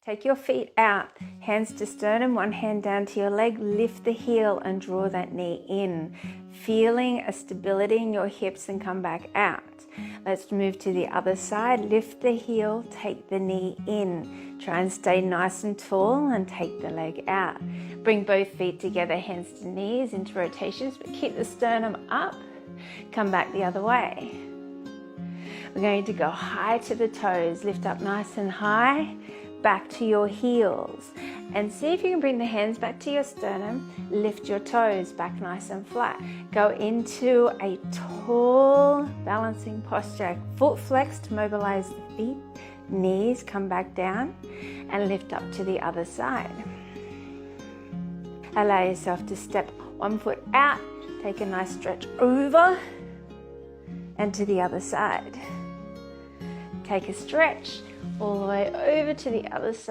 Take your feet out, hands to sternum, one hand down to your leg, lift the heel and draw that knee in, feeling a stability in your hips and come back out. Let's move to the other side, lift the heel, take the knee in, try and stay nice and tall and take the leg out. Bring both feet together, hands to knees into rotations, but keep the sternum up, come back the other way. We're going to go high to the toes, lift up nice and high, back to your heels, and see if you can bring the hands back to your sternum, lift your toes back nice and flat. Go into a tall balancing posture, foot flexed to mobilize the feet, knees come back down and lift up to the other side. Allow yourself to step one foot out, take a nice stretch over and to the other side. Take a stretch all the way over to the other side.